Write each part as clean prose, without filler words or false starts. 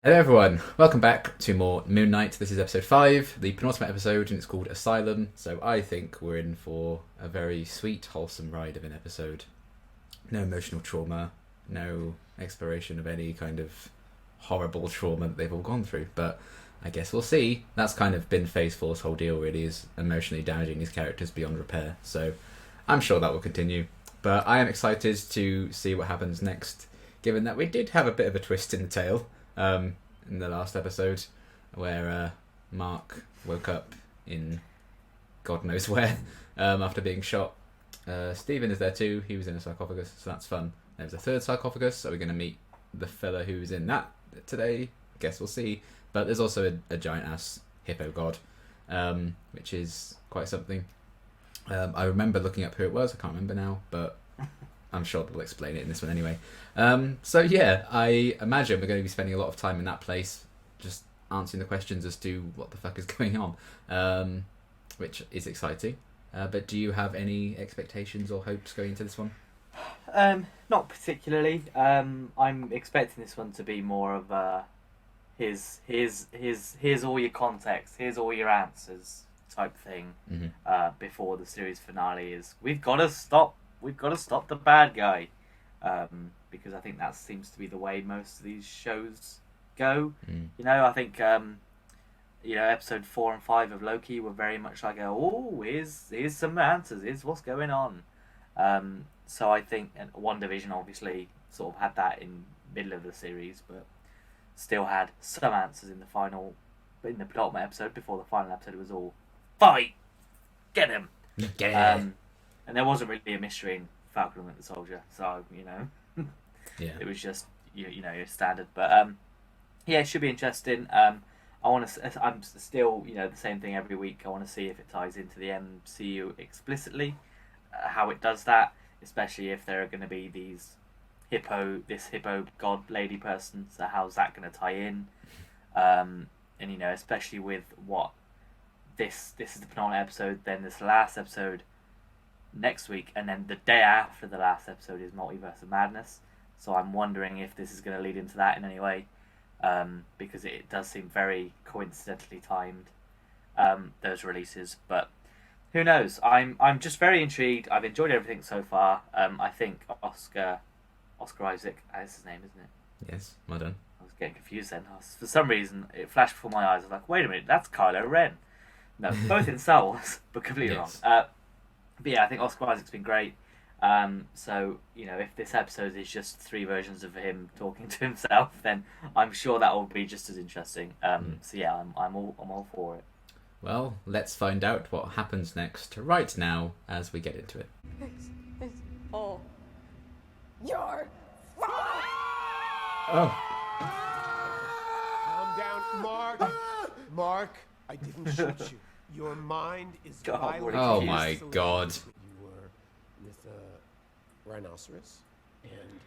Hello everyone, welcome back to more Moon Knight. This is episode 5, the penultimate episode, and it's called Asylum, so I think we're in for a very sweet, wholesome ride of an episode. No emotional trauma, no exploration of any kind of horrible trauma that they've all gone through, but I guess we'll see. That's kind of been Phase 4's whole deal, really, is emotionally damaging these characters beyond repair, so I'm sure that will continue. But I am excited to see what happens next, given that we did have a bit of a twist in the tale. In the last episode, where Mark woke up in God knows where after being shot. Stephen is there too. He was in a sarcophagus, so that's fun. There's a third sarcophagus, so we're going to meet the fella who's in that today. Guess we'll see. But there's also a giant ass hippo god, which is quite something. I remember looking up who it was. I can't remember now, but I'm sure they'll explain it in this one anyway. So yeah, I imagine we're going to be spending a lot of time in that place just answering the questions as to what the fuck is going on, which is exciting. But do you have any expectations or hopes going into this one? Not particularly. I'm expecting this one to be more of a here's all your context, here's all your answers type thing. Before the series finale is we've got to stop the bad guy, because I think that seems to be the way most of these shows go. You know, I think episode 4 and 5 of Loki were very much like, oh, here's some answers, here's what's going on. So I think, and WandaVision obviously sort of had that in middle of the series, but still had some answers in the penultimate episode before the final episode. It was all fight, get him, and there wasn't really a mystery in Falcon and Winter Soldier, so Yeah. it was just your standard. But yeah, it should be interesting. I'm still the same thing every week. I want to see if it ties into the MCU explicitly, how it does that, especially if there are going to be this hippo god lady person. So how's that going to tie in? And especially with what this is the penultimate episode, then this last episode next week, and then the day after the last episode is Multiverse of Madness. So I'm wondering if this is going to lead into that in any way, because it does seem very coincidentally timed, those releases. But who knows? I'm just very intrigued. I've enjoyed everything so far. I think Oscar Isaac, that's his name, isn't it? Yes, well done. I was getting confused then. For some reason, it flashed before my eyes. I was like, wait a minute, that's Kylo Ren. No, both in Star Wars, but completely Yes. wrong. But yeah, I think Oscar Isaac's been great. So if this episode is just 3 versions of him talking to himself, then I'm sure that will be just as interesting. So yeah, I'm all for it. Well, let's find out what happens next right now as we get into it. It's all your fault. Oh, Calm down, Mark. Mark, I didn't shoot you. Your mind is God, violent. oh my God. You were with a rhinoceros, and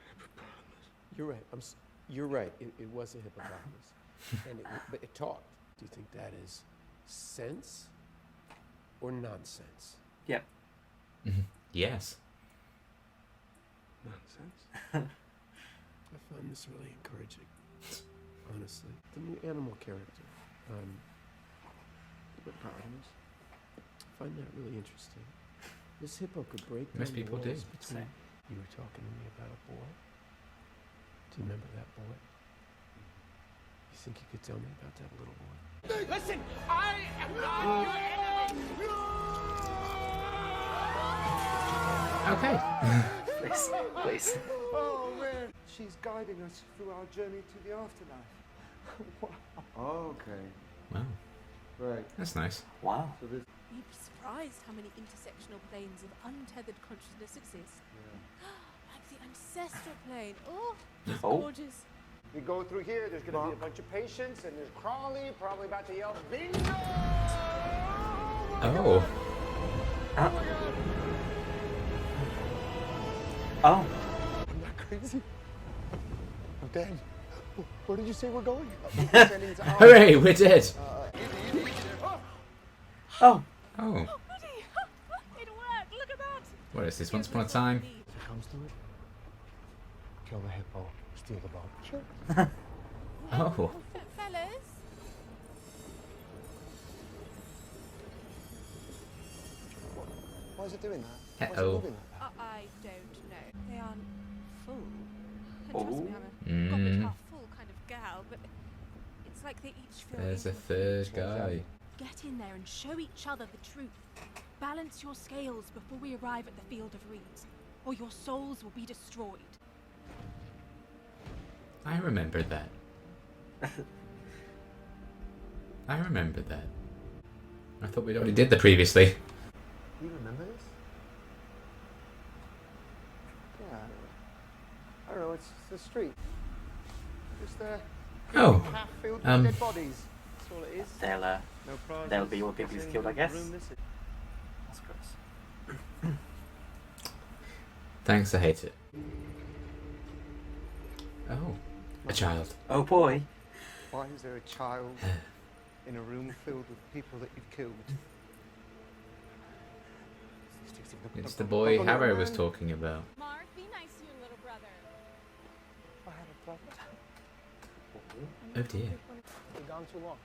you're right. You're right. It was a hippopotamus, and but it talked. Do you think that is sense or nonsense? Yep. yes. Nonsense. I find this really encouraging. Honestly, the new animal character. Hippopotamus. I find that really interesting. This hippo could break down Most the people walls do. between. You were talking to me about a boy. Do you remember that boy? You think you could tell me about that little boy? Listen, I am not your enemy. Okay. Please. Oh man, she's guiding us through our journey to the afterlife. Wow. Okay. Wow, Right. that's nice. Wow. So this. You'd be surprised how many intersectional planes of untethered consciousness exist. Like the ancestral plane. Oh, it's Oh. gorgeous. We go through here. There's gonna be a bunch of patients, and there's Crawley probably about to yell bingo. Oh. Oh. I'm not crazy. I'm dead. Where did you say we're going? Descending to Hooray, we're dead. Oh. Oh. Oh, goody. It worked. Look at that. What is this, Once Upon a Time? If it comes to it, kill the hippo, steal the boat. Sure. Oh. Fellas? Why is it doing that? Why is it Uh-oh. moving like that? I don't know. They aren't full. And Oh. trust me, I'm a goblet Mm. half full kind of gal, but it's like they each feel There's a equal. third guy. Get in there and show each other the truth. Balance your scales before we arrive at the field of reeds, or your souls will be destroyed. I remembered that. I remembered that. I thought we'd already did the previously. You remember this? Yeah. I don't know, it's the street. Just Oh. half filled with Um. dead bodies. That's all it is. They'll be all piggies killed, I guess. That's gross. Thanks, I hate it. Oh. A child. Oh boy. Why is there a child in a room filled with people that you've killed? It's the boy Harrow was talking about. Mark, be nice to your little brother. I had a brother. Oh dear. You've gone too long.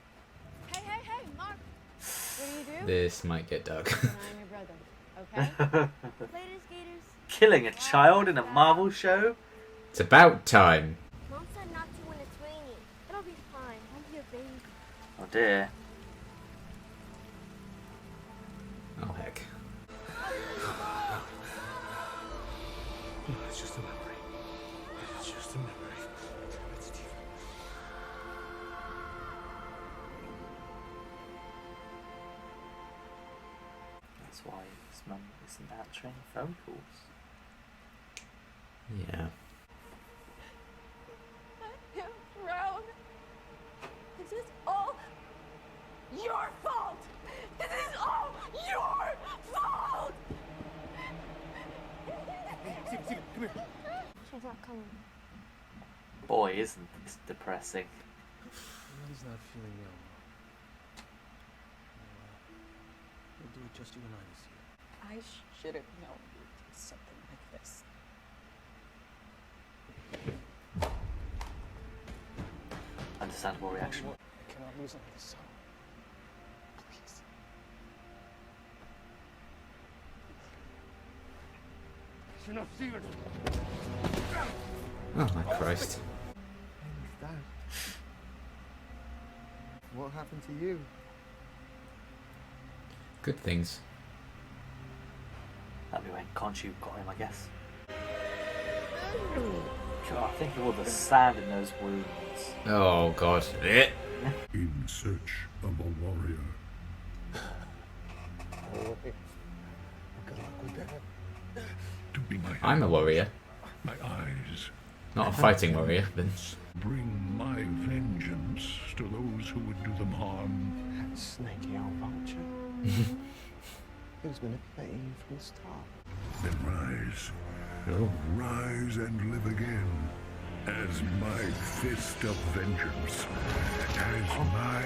Hey, hey, hey, Mark. What do you do? This might get dark. Then I'm your brother, okay? Later, skaters. Killing a child in a Marvel show? It's about time. Mom said not to when it's raining. It'll be fine. I'll be a baby. Oh dear. Oh heck. It's just a memory. It's just a memory. It's different. That's why his mum isn't answering phone calls. Yeah. I am proud. This is all your fault. This is all your fault. She's not coming. Boy, isn't this depressing. He's not feeling well. We'll do it just you and I this year. I should have known you'd do something like this. Understandable reaction. I cannot lose another soul. Please. You're not serious. Oh my Christ. Dad. What happened to you? Good things. That'd be when Conchu got him, I guess. God, think of all the sand in those wounds. Oh god. Eh. In search of a warrior. Good luck with that. To be my I'm a warrior. my eyes. Not a fighting warrior, but Bring my vengeance to those who would do them harm. That snaky old vulture. Who's manipulating you from the start? Then rise. oh. Rise and live again. As my fist of vengeance. As my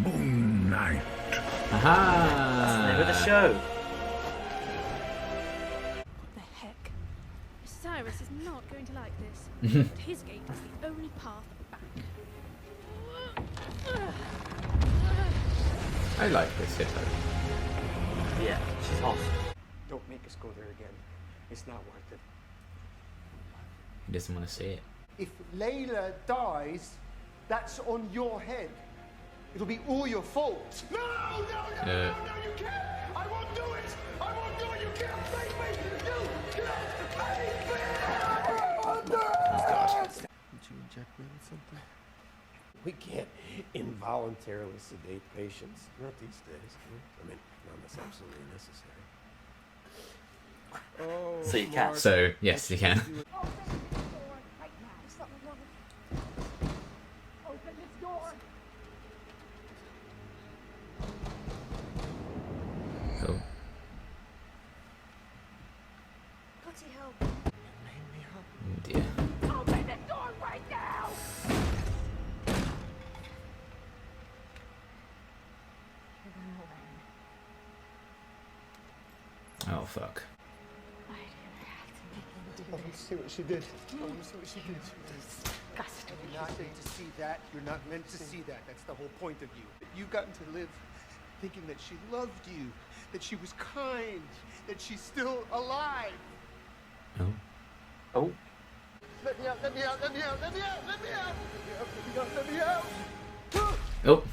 Moon Knight. Aha! That's the name of the show. What the heck? Cyrus is not going to like this. But his gate is the only path back. I like this hippo. Yeah, she's hot. Don't make us go there again. It's not worth it. He doesn't want to see it. If Layla dies, that's on your head. It'll be all your fault. No, Uh, you can't. I won't do it. I won't do it. You can't make me. You can't make me. I won't do it. Did you inject me with something? We can't involuntarily sedate patients. Not these days. I mean, not unless absolutely necessary. Oh, So you can. Mark, So, yes, you can. Open this door right now. Just let me know. Open this door. Oh. Let's see help. Oh dear. Open the door right now! You're gonna learn. Oh fuck. I didn't have to make you do I want to see what she did. I want to see what she did. disgusting. You're not meant to see that. You're not meant to see that. That's the whole point of you. You've gotten to live thinking that she loved you, that she was kind, that she's still alive. Oh. Oh. Let me out, let me out, let me out, let me out, let me out, let me out, let me out. Oh.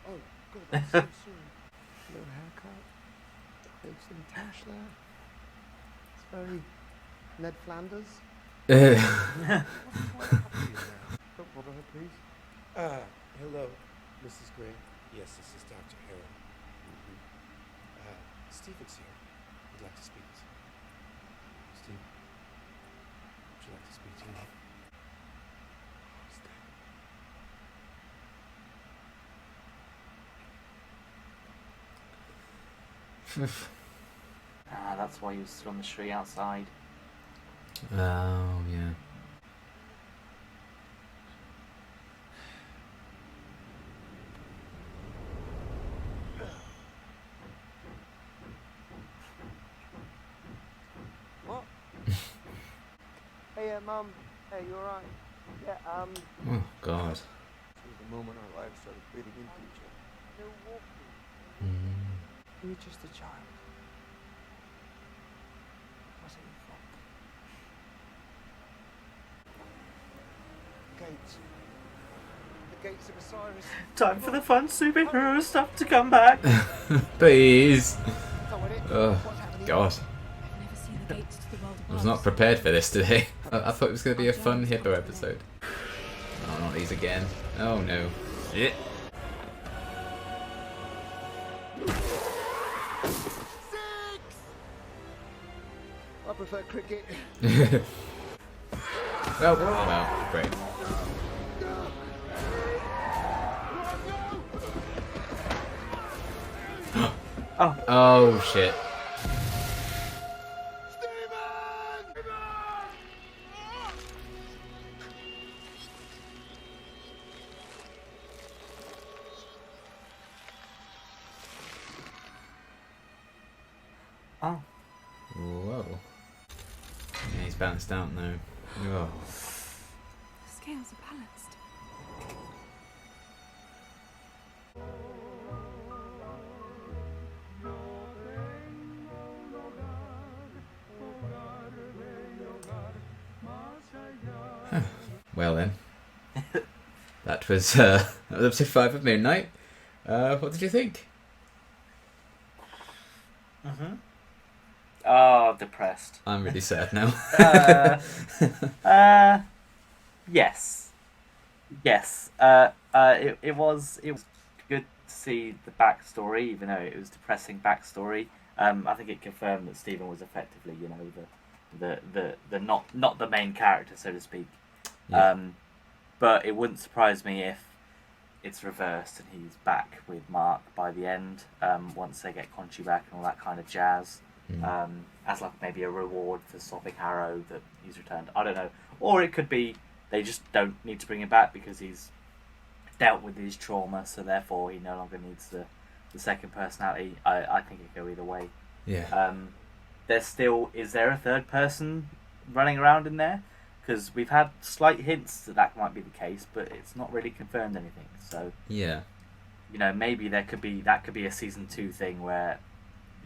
Oh, God, I'm so sorry. No haircut. Lips in tash there. It's very Ned Flanders. Don't bother her, please. Hello, Mrs. Gray. Yes, this is Dr. Harrow. Stephen's here. Would like to speak to you. Steve, would you like to speak to me? That's why he was on the street outside. Oh, yeah. What? Hey, Mum. Hey, you alright? Yeah, Oh, God. This was the moment our lives started bleeding into each other. No walking. You were just a child. Wasn't your fault. Gates. The gates of Osiris. Time for the fun superhero stuff to come back. Please. Oh, What's God. I've never seen the gates to the world I was not prepared for this today. I thought it was going to be a fun hippo episode. Oh, not these again. Oh, no. Shit. I prefer cricket. Well, great. Oh, shit. Oh. Whoa. Yeah, he's balanced out now. Oh. The scales are balanced. Well then. That was episode 5 of Moonlight. What did you think? Mm-hmm. Oh, depressed. I'm really sad now. Yes. Yes. It was good to see the backstory, even though it was depressing backstory. I think it confirmed that Stephen was effectively, you know, the not the main character, so to speak. Yeah. But it wouldn't surprise me if it's reversed and he's back with Mark by the end, once they get Conchi back and all that kind of jazz. As like maybe a reward for stopping Harrow that he's returned. I don't know. Or it could be they just don't need to bring him back because he's dealt with his trauma, so therefore he no longer needs the second personality. I think it could go either way. Yeah. Is there a third person running around in there? Because we've had slight hints that might be the case, but it's not really confirmed anything. So Yeah. you know, maybe that could be a season 2 thing where,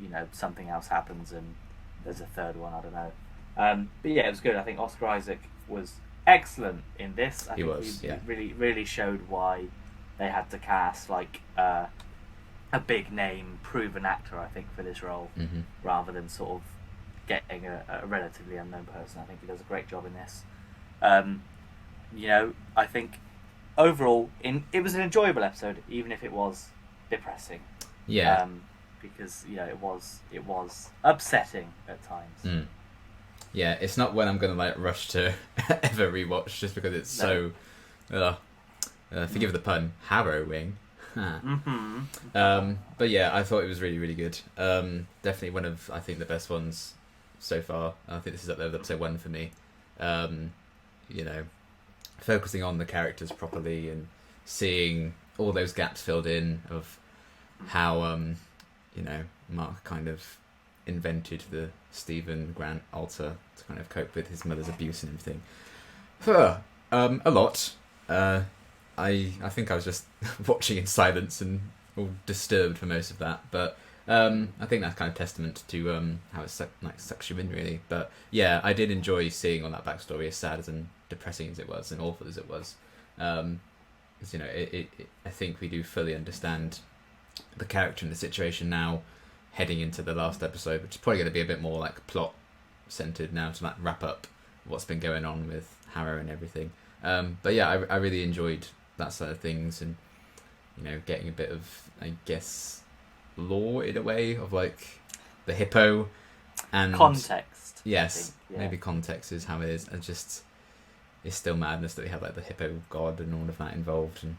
you know, something else happens and there's a third one. I don't know. But yeah, it was good. I think Oscar Isaac was excellent in this. He was, yeah. Really showed why they had to cast like a big name, proven actor. I think for this role, rather than sort of getting a relatively unknown person. I think he does a great job in this. You know, I think overall, it was an enjoyable episode, even if it was depressing. Yeah. Because you know it was upsetting at times. Yeah, it's not one I'm gonna like rush to ever rewatch just because it's so forgive the pun, harrowing. But yeah, I thought it was really good. Definitely one of, I think, the best ones so far. I think this is up there with episode 1 for me. You know, focusing on the characters properly and seeing all those gaps filled in of how you know, Mark kind of invented the Stephen Grant alter to kind of cope with his mother's abuse and everything. A lot. I think I was just watching in silence and all disturbed for most of that, but I think that's kind of testament to how it sucks you in, really. But yeah, I did enjoy seeing all that backstory, as sad and depressing as it was, and awful as it was. 'Cause, you know, I think we do fully understand the character and the situation now, heading into the last episode, which is probably going to be a bit more like plot centered now to wrap up what's been going on with Harrow and everything. But yeah, I really enjoyed that side of things, and you know, getting a bit of, I guess, lore in a way of like the hippo and context. Yes, I think, yeah. maybe context is how it is, and just it's still madness that we have like the hippo god and all of that involved, and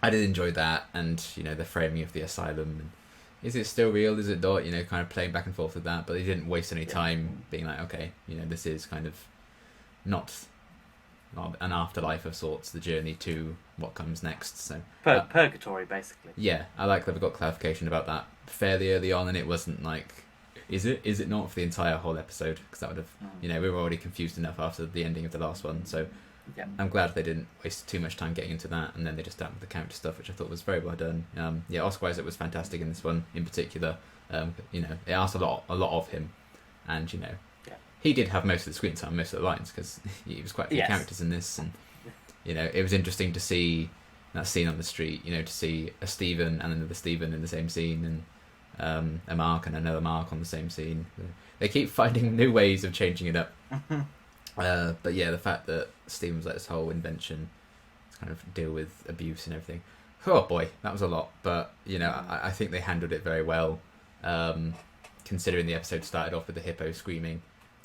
I did enjoy that, and you know, the framing of the asylum, and is it still real, is it not, you know, kind of playing back and forth with that, but they didn't waste any time being like, okay, you know, this is kind of not an afterlife of sorts, the journey to what comes next. So purgatory, basically. Yeah, I like that we got clarification about that fairly early on, and it wasn't like, is it not, for the entire whole episode, because that would have, you know, we were already confused enough after the ending of the last one. So I'm glad they didn't waste too much time getting into that, and then they just dealt with the character stuff, which I thought was very well done. Yeah, Oscar Isaac was fantastic in this one in particular. You know, it asked a lot of him, and you know, he did have most of the screen time, most of the lines, because he was quite a few characters in this, and you know, it was interesting to see that scene on the street. You know, to see a Stephen and another Stephen in the same scene, and a Mark and another Mark on the same scene. They keep finding new ways of changing it up. But yeah, the fact that Stephen's like this whole invention to kind of deal with abuse and everything. Oh boy, that was a lot. But you know, I think they handled it very well. Considering the episode started off with the hippo screaming,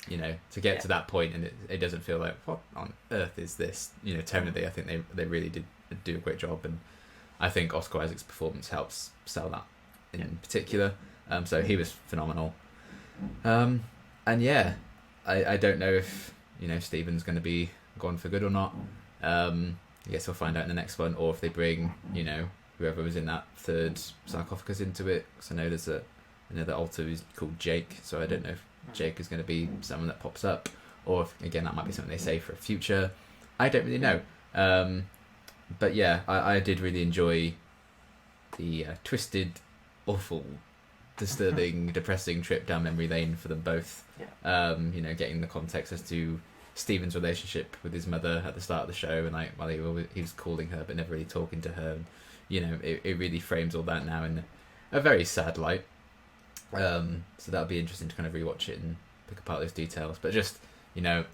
you know, to get to that point, and it doesn't feel like, what on earth is this? You know, tonally, I think they really did do a great job, and I think Oscar Isaac's performance helps sell that in particular. So he was phenomenal. And yeah, I don't know if, you know, Stephen's going to be gone for good or not. I guess we'll find out in the next one, or if they bring, you know, whoever was in that third sarcophagus into it. Because I know there's another altar who's called Jake, so I don't know if Jake is going to be someone that pops up, or if, again, that might be something they say for a future. I don't really know. But yeah, I did really enjoy the twisted, awful, disturbing, depressing trip down memory lane for them both. You know, getting the context as to Stephen's relationship with his mother at the start of the show, and like while he was calling her but never really talking to her. And, you know, it really frames all that now in a very sad light. So that'll be interesting to kind of rewatch it and pick apart those details. But just, you know,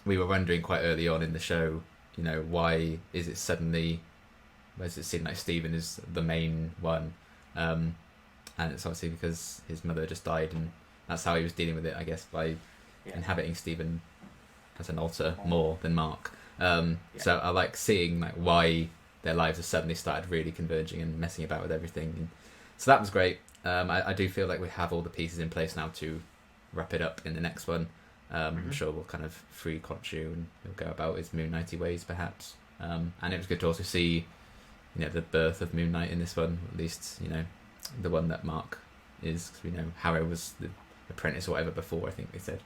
we were wondering quite early on in the show, you know, why does it seem like Stephen is the main one? And it's obviously because his mother just died, and that's how he was dealing with it, I guess, by inhabiting Stephen as an alter more than Mark. So I like seeing like why their lives have suddenly started really converging and messing about with everything. And so that was great. I do feel like we have all the pieces in place now to wrap it up in the next one. I'm sure we'll kind of free Khonshu and he'll go about his Moon Knighty ways, perhaps. And it was good to also see, you know, the birth of Moon Knight in this one, at least, you know, the one that Mark is, because we know Harrow was the apprentice or whatever before, I think they said.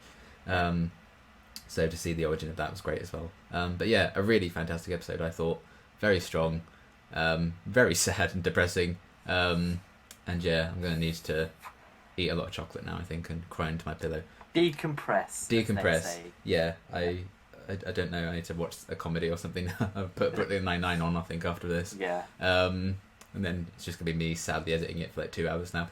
So to see the origin of that was great as well. But yeah, a really fantastic episode, I thought. Very strong, very sad and depressing. And yeah, I'm going to need to eat a lot of chocolate now, I think, and cry into my pillow. Decompress. Yeah, I don't know. I need to watch a comedy or something. I'll put Brooklyn Nine-Nine on, I think, after this. Yeah. And then it's just going to be me sadly editing it for like 2 hours now.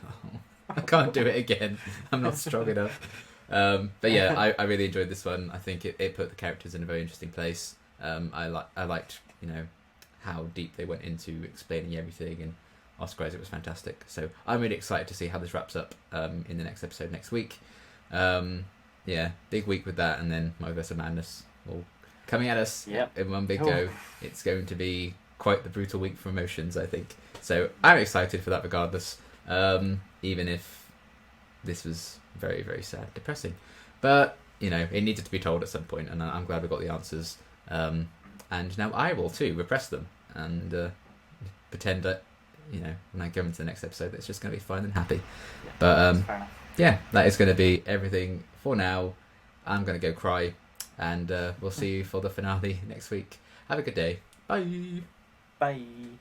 I can't do it again. I'm not strong enough. But yeah, I really enjoyed this one. I think it put the characters in a very interesting place. I liked, you know, how deep they went into explaining everything, and Oscar Isaac was fantastic. So I'm really excited to see how this wraps up in the next episode next week. Yeah, big week with that, and then Multiverse of Madness all coming at us in one big go. It's going to be quite the brutal week for emotions, I think. So I'm excited for that regardless, even if this was very, very sad, depressing. But, you know, it needed to be told at some point, and I'm glad we got the answers. And now I will too repress them and pretend that, you know, when I go into the next episode, it's just going to be fine and happy. But yeah, that is going to be everything for now. I'm going to go cry. and we'll see you for the finale next week. Have a good day. Bye. Bye.